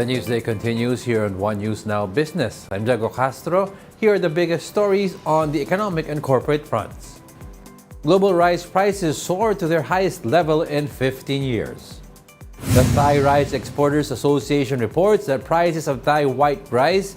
The Newsday continues here on One News Now Business. I'm Diego Castro. Here are the biggest stories on the economic and corporate fronts. Global rice prices soared to their highest level in 15 years. The Thai Rice Exporters Association reports that prices of Thai white rice,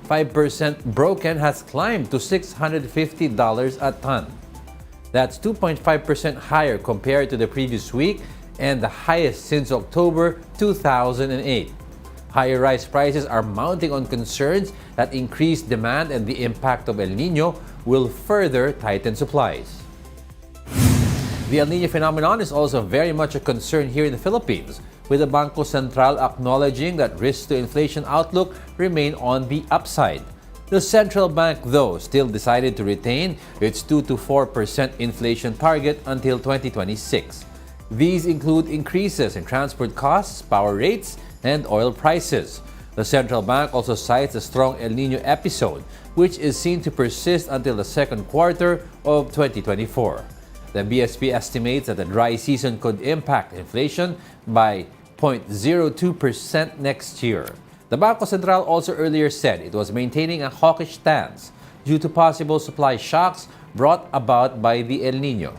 5% broken, has climbed to $650 a ton. That's 2.5% higher compared to the previous week and the highest since October 2008. Higher rice prices are mounting on concerns that increased demand and the impact of El Niño will further tighten supplies. The El Niño phenomenon is also very much a concern here in the Philippines, with the Bangko Sentral acknowledging that risks to inflation outlook remain on the upside. The central bank, though, still decided to retain its 2 to 4% inflation target until 2026. These include increases in transport costs, power rates, and oil prices. The central bank also cites a strong El Niño episode, which is seen to persist until the second quarter of 2024. The BSP estimates that the dry season could impact inflation by 0.02% next year. The Bangko Sentral also earlier said it was maintaining a hawkish stance due to possible supply shocks brought about by the El Niño.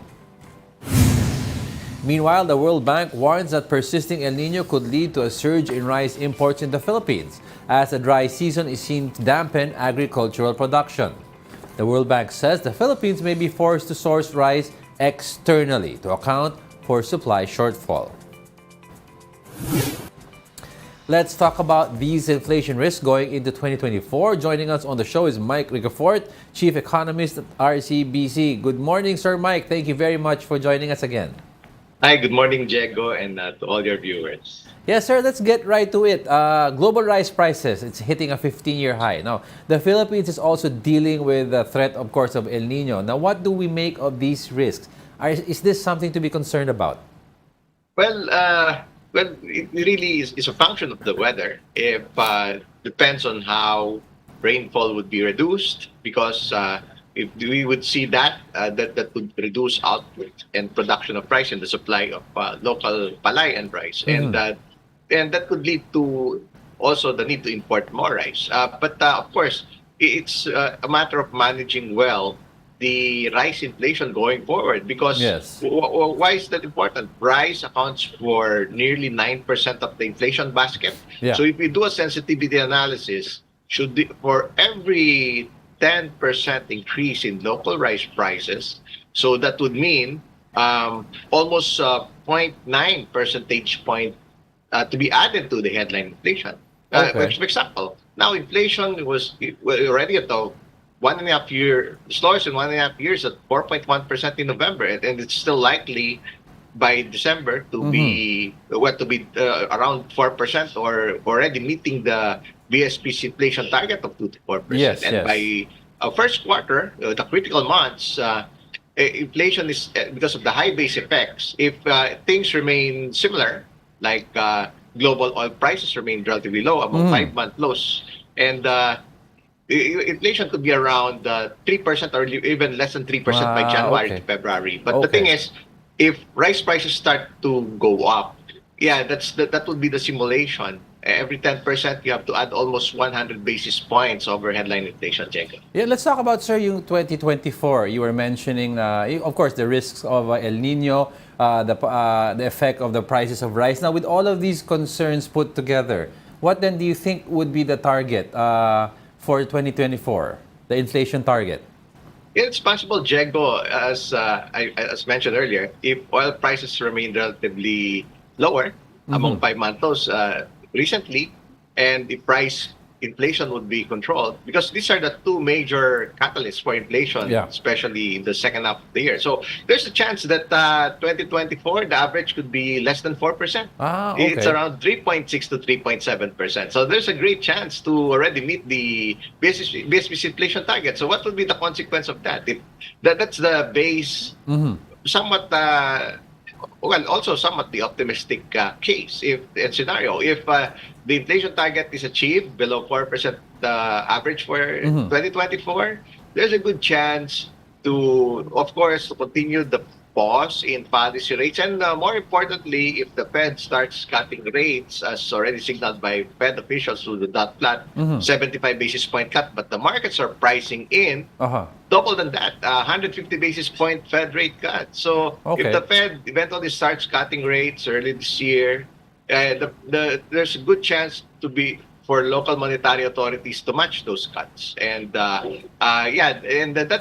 Meanwhile, the World Bank warns that persisting El Niño could lead to a surge in rice imports in the Philippines, as the dry season is seen to dampen agricultural production. The World Bank says the Philippines may be forced to source rice externally to account for supply shortfall. Let's talk about these inflation risks going into 2024. Joining us on the show is Mike Ricafort, Chief Economist at RCBC. Good morning, Sir Mike. Thank you very much for joining us again. Hi, good morning, Diego, and to all your viewers. Yes, sir. Let's get right to it. Global rice prices, it's hitting a 15-year high. Now, the Philippines is also dealing with the threat, of course, of El Niño. Now, what do we make of these risks? Is this something to be concerned about? Well, it really is a function of the weather. If depends on how rainfall would be reduced, because if we would see that that would reduce output and production of rice and the supply of local palay and rice, and that could lead to also the need to import more rice. But of course, it's a matter of managing well the rice inflation going forward, because Yes. Why is that important? Rice accounts for nearly 9% of the inflation basket. Yeah. So if we do a sensitivity analysis, for every 10% increase in local rice prices, so that would mean almost 0.9 percentage point to be added to the headline inflation. Okay. For example, now inflation was already at the 1.5 year, slowest in 1.5 years at 4.1% in November, and it's still likely by December to be around 4%, or already meeting the BSP's inflation target of 2 to 4%. Yes, and yes. by first quarter, the critical months, inflation is because of the high base effects. If things remain similar, like global oil prices remain relatively low among 5-month lows, and inflation could be around 3% or even less than 3% by January to February. But the thing is, if rice prices start to go up, that would be the simulation. Every 10%, you have to add almost 100 basis points over headline inflation, Jacob. Yeah, let's talk about, sir, yung 2024. You were mentioning, of course, the risks of El Niño, the effect of the prices of rice. Now, with all of these concerns put together, what then do you think would be the target for 2024, the inflation target? It's possible, Diego, as mentioned earlier, if oil prices remain relatively lower among 5-month lows recently, and if price inflation would be controlled, because these are the two major catalysts for inflation, especially in the second half of the year. So there's a chance that 2024, the average could be less than 4%. It's around 3.6 to 3.7%. So there's a great chance to already meet the business inflation target. So what would be the consequence of that? If that's the base, somewhat also somewhat the optimistic case and scenario. If the inflation target is achieved below 4% average for 2024, there's a good chance to, of course, to continue the pause in policy rates, and more importantly, if the Fed starts cutting rates, as already signaled by Fed officials through the dot plot, 75 basis point cut, but the markets are pricing in Uh-huh. double than that, 150 basis point Fed rate cut. So if the Okay. Fed eventually starts cutting rates early this year, there's a good chance to be for local monetary authorities to match those cuts. And that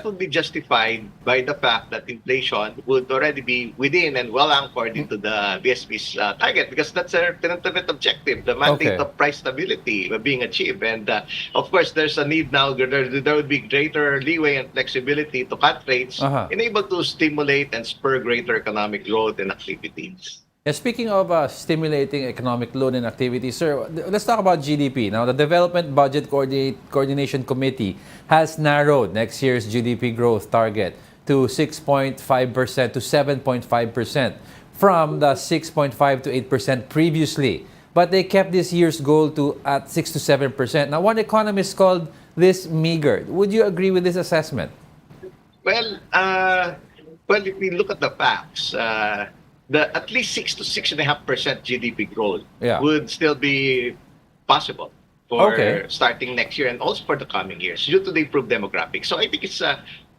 would be justified by the fact that inflation would already be within and well anchored into the BSB's target, because that's their penultimate objective, the mandate Okay. of price stability being achieved. And of course, there's a need now, there would be greater leeway and flexibility to cut rates, Uh-huh. enable to stimulate and spur greater economic growth and activities. Yeah, speaking of stimulating economic load and activity, sir, let's talk about GDP. Now, the Development Budget Coordination Committee has narrowed next year's GDP growth target to 6.5% to 7.5% from the 6.5 to 8% previously. But they kept this year's goal to at 6 to 7%. Now, one economist called this meager. Would you agree with this assessment? Well, if we look at the facts, the at least 6 to 6.5% GDP growth Yeah. would still be possible for Okay. starting next year and also for the coming years due to the improved demographics. So I think it's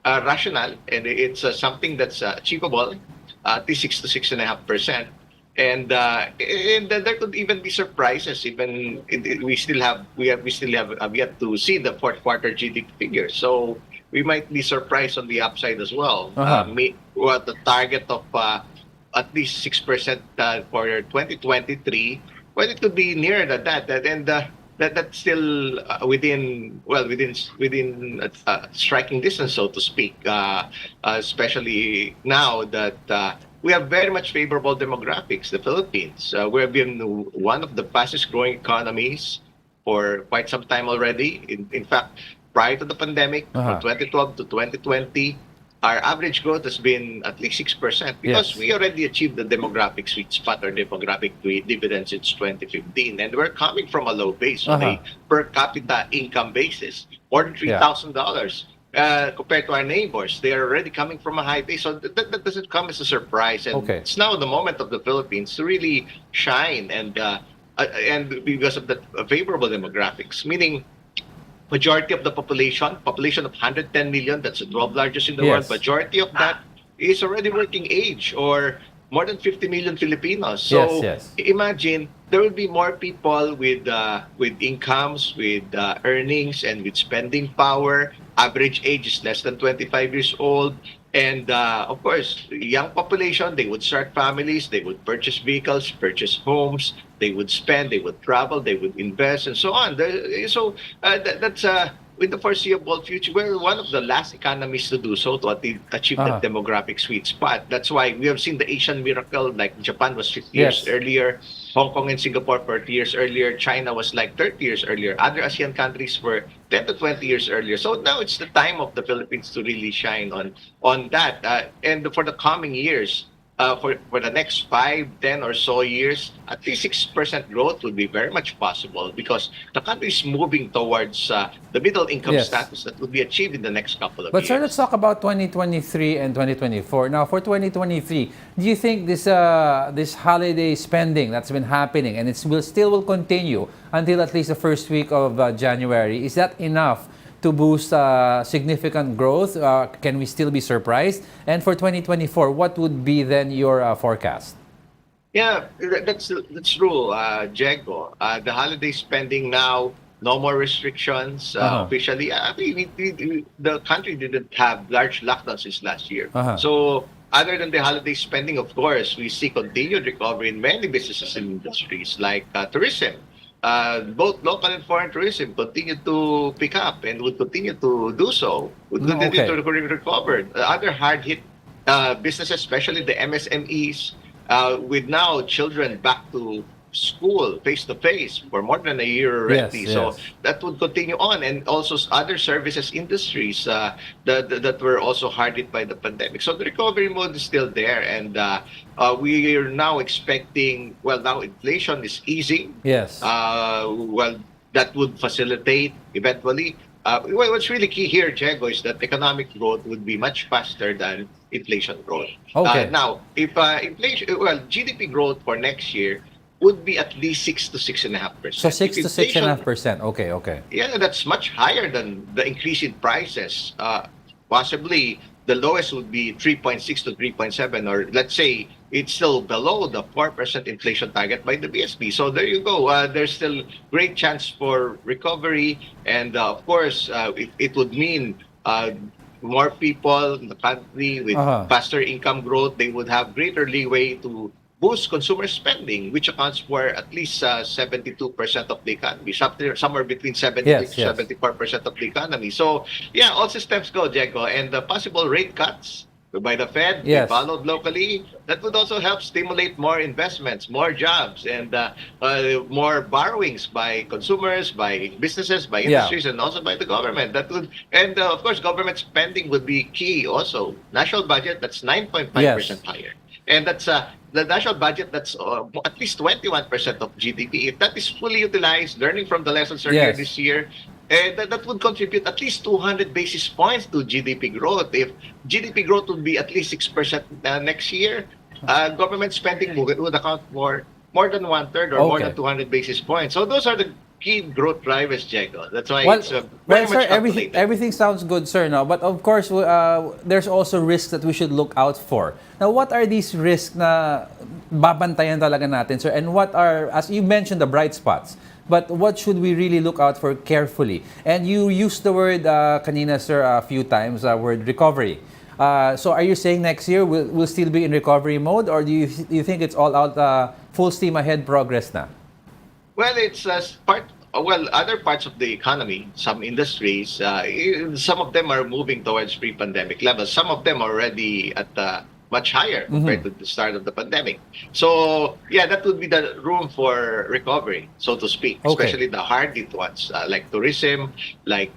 rational, and it's something that's achievable, at least 6 to 6.5%. And there could even be surprises. Even we still have yet to see the fourth quarter GDP figures. So we might be surprised on the upside as well. Uh-huh. The target of at least 6% for 2023. Well, it could be nearer than that. That's still within striking distance, so to speak. Especially now that we have very much favorable demographics. The Philippines, we have been one of the fastest growing economies for quite some time already. In fact, prior to the pandemic, Uh-huh. from 2012 to 2020, our average growth has been at least 6% because Yes. we already achieved the demographic sweet spot or demographic dividend since 2015. And we're coming from a low base on Uh-huh. a per capita income basis, more than Yeah. $3,000. Compared to our neighbors, they are already coming from a high base. So that doesn't come as a surprise. And Okay. it's now the moment of the Philippines to really shine, and because of the favorable demographics, meaning majority of the population of 110 million, that's the 12th largest in the world, Yes. majority of that is already working age, or more than 50 million Filipinos. Yes, So yes. imagine there will be more people with incomes, with earnings, and with spending power. Average age is less than 25 years old. And of course, young population, they would start families, they would purchase vehicles, purchase homes, they would spend, they would travel, they would invest, and so on. That's with the foreseeable future. We're one of the last economies to do so, to achieve Uh-huh. that demographic sweet spot. That's why we have seen the Asian miracle, like Japan was 50 Yes. years earlier, Hong Kong and Singapore 40 years earlier, China was like 30 years earlier, other ASEAN countries were 10 to 20 years earlier. So now it's the time of the Philippines to really shine on that. And for the coming years, for the next 5, 10 or so years, at least 6% growth would be very much possible, because the country is moving towards the middle income Yes. status that would be achieved in the next couple of But sir, let's years. talk about 2023 and 2024. Now, for 2023, do you think this holiday spending that's been happening, and will continue until at least the first week of January, is that enough to boost significant growth? Can we still be surprised? And for 2024, what would be then your forecast? Yeah, that's true, Diego. The holiday spending now, no more restrictions Uh-huh. officially. I mean, the country didn't have large lockdowns since last year. Uh-huh. So other than the holiday spending, of course, we see continued recovery in many businesses and industries like tourism. Both local and foreign tourism continue to pick up and would continue to do so. Would Mm, continue okay. to recover. Other hard hit businesses, especially the MSMEs, with now children back to school face to face for more than a year already. Yes, So yes. that would continue on, and also other services industries that were also hard hit by the pandemic. So the recovery mode is still there, and we are now expecting. Well, now inflation is easing. Yes. That would facilitate eventually Well, what's really key here, Diego, is that economic growth would be much faster than inflation growth. Okay. Now, if GDP growth for next year would be at least 6 to 6.5%. So If 6 to inflation 6.5%. Okay, okay. yeah, that's much higher than the increase in prices. Possibly the lowest would be 3.6 to 3.7, or let's say it's still below the 4% inflation target by the BSP. So there you go. There's still great chance for recovery. And of course, it would mean more people in the country with Uh-huh. faster income growth. They would have greater leeway to boost consumer spending, which accounts for at least 72% of the economy, somewhere between 72 Yes, to yes. 74% of the economy. So, yeah, all systems go, Diego. And the possible rate cuts by the Fed, if Yes. followed locally, that would also help stimulate more investments, more jobs, and more borrowings by consumers, by businesses, by Yeah. industries, and also by the government. That would, and of course, government spending would be key also. National budget, that's 9.5% Yes. higher. And that's the national budget that's at least 21% of GDP. If that is fully utilized, learning from the lessons earlier Yes. this year, that would contribute at least 200 basis points to GDP growth. If GDP growth would be at least 6% next year, government spending would account for more than one third or more than Okay. 200 basis points. So those are the key growth drivers, Diego. That's why Well, it's well, very sir, much everything calculated. everything sounds good, sir. Now, but of course, there's also risks that we should look out for. Now, what are these risks na babantayan talaga natin, sir? And what are, as you mentioned, the bright spots? But what should we really look out for carefully? And you used the word kanina, sir, a few times, word recovery. So, are you saying next year we'll still be in recovery mode, or do you think it's all out, full steam ahead progress na? Well, it's other parts of the economy, some industries, some of them are moving towards pre-pandemic levels. Some of them are already at much higher compared to the start of the pandemic. So, yeah, that would be the room for recovery, so to speak, Okay. especially the hard-hit ones like tourism, like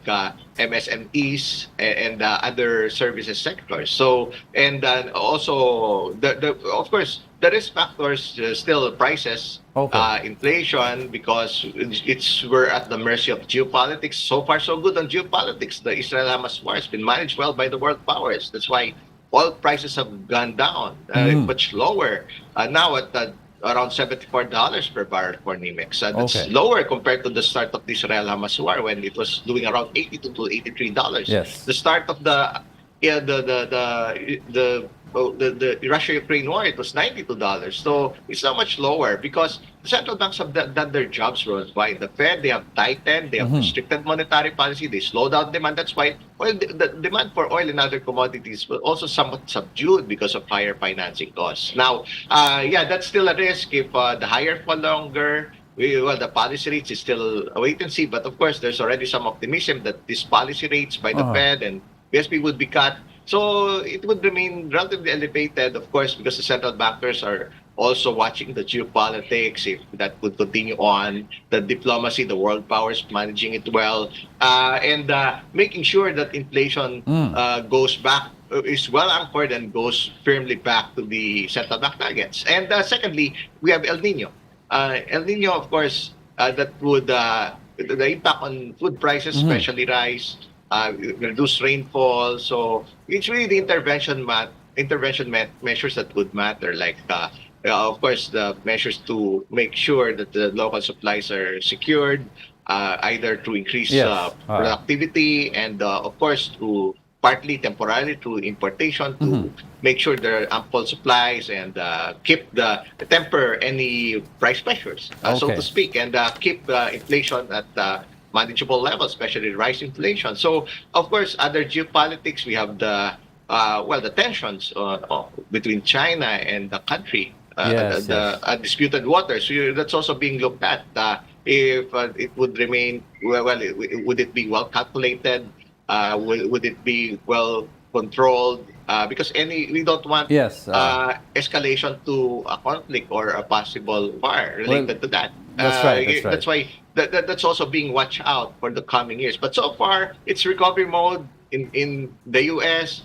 MSMEs, and other services sectors. So, and also, of course, the risk factors still prices, Okay. inflation, because we're at the mercy of geopolitics. So far, so good on geopolitics. The Israel-Hamas war has been managed well by the world powers. That's why oil prices have gone down much lower. Now at around $74 per barrel for NYMEX. That's Okay. lower compared to the start of the Israel-Hamas war when it was doing around $82 to $83. Yes. The start of the yeah the Russia-Ukraine war, it was $92. So it's not much lower because the central banks have done their jobs worldwide. The Fed, they have tightened, they have restricted monetary policy, they slowed down demand. That's why the demand for oil and other commodities was also somewhat subdued because of higher financing costs. Now, yeah, that's still a risk if the higher for longer. Well, the policy rates is still a wait and see, but of course, there's already some optimism that these policy rates by the Uh-huh. Fed and BSP would be cut. So it would remain relatively elevated, of course, because the central bankers are also watching the geopolitics, if that would continue on, the diplomacy, the world powers managing it well, and making sure that inflation goes back, is well anchored and goes firmly back to the central bank targets. And secondly, we have El Nino. El Nino, of course, that would the impact on food prices, especially rice, reduce rainfall. So it's really the measures that would matter, like of course the measures to make sure that the local supplies are secured, either to increase Yes. productivity and of course to partly temporarily through importation to make sure there are ample supplies and keep the temper any price pressures, so to Okay. speak, and keep inflation at manageable levels, especially rice inflation. So, of course, other geopolitics, we have the tensions between China and the country, Yes, the yes. disputed waters. So that's also being looked at. If it would remain would it be well calculated? Would it be well controlled? Because we don't want Yes. escalation to a conflict or a possible war Well, related to that. that's right. That's right. That's why that's also being watched out for the coming years. But so far, it's recovery mode in the U.S.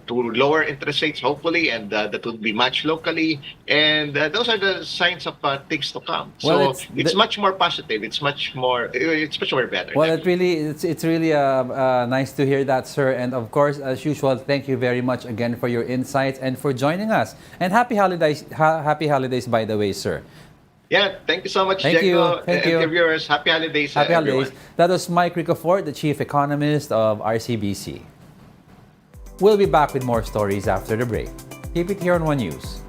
to lower interest rates, hopefully, and that would be matched locally. And those are the signs of things to come. Well, So it's much more positive. It's much more better. Well, it's really nice to hear that, sir. And of course, as usual, thank you very much again for your insights and for joining us. And happy holidays, happy holidays, by the way, sir. Yeah, thank you so much, Thank you. Diego. Thank And you. your viewers, happy holidays, Happy everyone. holidays. That was Mike Ricafort, the chief economist of RCBC. We'll be back with more stories after the break. Keep it here on One News.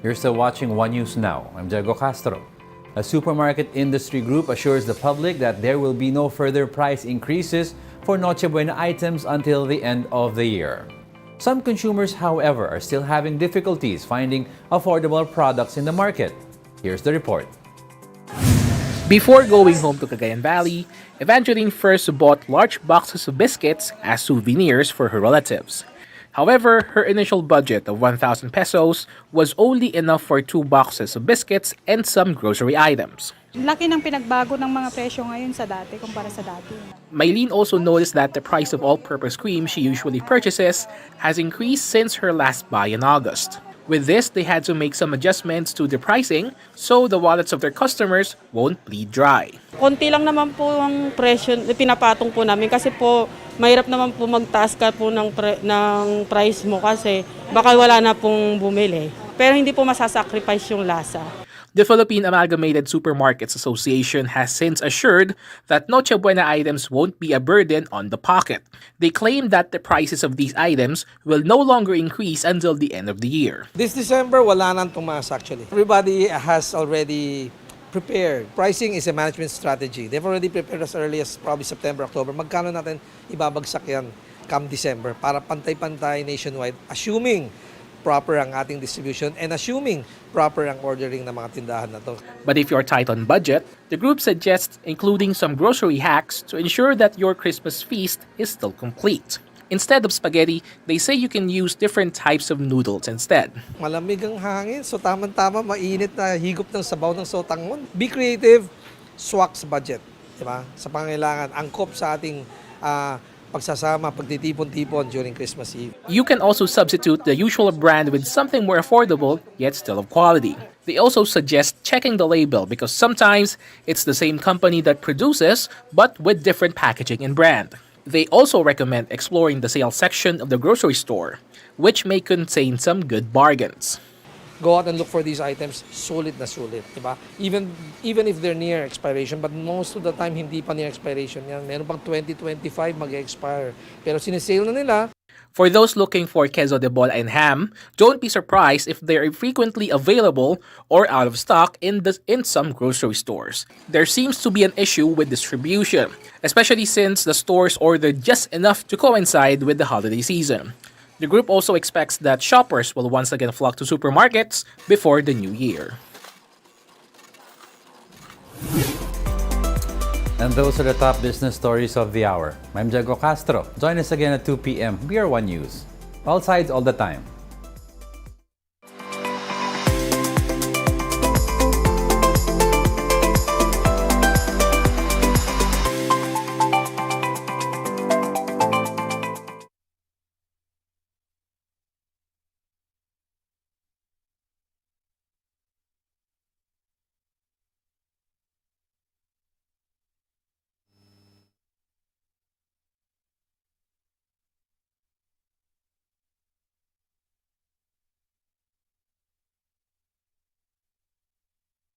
You're still watching One News Now. I'm Diego Castro. A supermarket industry group assures the public that there will be no further price increases for Noche Buena items until the end of the year. Some consumers, however, are still having difficulties finding affordable products in the market. Here's the report. Before going home to Cagayan Valley, Evangeline first bought large boxes of biscuits as souvenirs for her relatives. However, her initial budget of 1,000 pesos was only enough for 2 boxes of biscuits and some grocery items. Laki ng pinagbago ng mga presyo ngayon sa dati kumpara sa dati. Mylene also noticed that the price of all-purpose cream she usually purchases has increased since her last buy in August. With this, they had to make some adjustments to the pricing so the wallets of their customers won't bleed dry. Konti lang naman po ang presyo pinapatong po namin kasi po mahirap naman po magtaas ka po ng price mo kasi baka wala na pong bumili. Pero hindi po masasacrifice yung lasa. The Philippine Amalgamated Supermarkets Association has since assured that Noche Buena items won't be a burden on the pocket. They claim that the prices of these items will no longer increase until the end of the year. This December, wala nang tumaas actually. Everybody has already prepared. Pricing is a management strategy. They've already prepared as early as probably September, October. Magkano natin ibabagsak yan come December para pantay-pantay nationwide, assuming proper ang ating distribution and assuming proper ang ordering ng mga tindahan na to. But if you're tight on budget, the group suggests including some grocery hacks to ensure that your Christmas feast is still complete. Instead of spaghetti, they say you can use different types of noodles instead. Malamig ang hangin, so tamang-tama, mainit na higop ng sabaw ng sotangon. Be creative, swak sa budget. Diba? Sa pangailangan, angkop sa ating pagsasama, pagtitipon-tipon during Christmas Eve. You can also substitute the usual brand with something more affordable, yet still of quality. They also suggest checking the label because sometimes it's the same company that produces, but with different packaging and brand. They also recommend exploring the sales section of the grocery store, which may contain some good bargains. Go out and look for these items, sulit na sulit, diba? Even if they're near expiration, but most of the time hindi pa near expiration yan. Meron pang 2025 mag-expire. Pero sinesale na nila. For those looking for queso de bola and ham, don't be surprised if they're frequently available or out of stock in some grocery stores. There seems to be an issue with distribution, especially since the stores ordered just enough to coincide with the holiday season. The group also expects that shoppers will once again flock to supermarkets before the new year. And those are the top business stories of the hour. I'm Diego Castro. Join us again at 2 p.m. We are One News. All sides, all the time.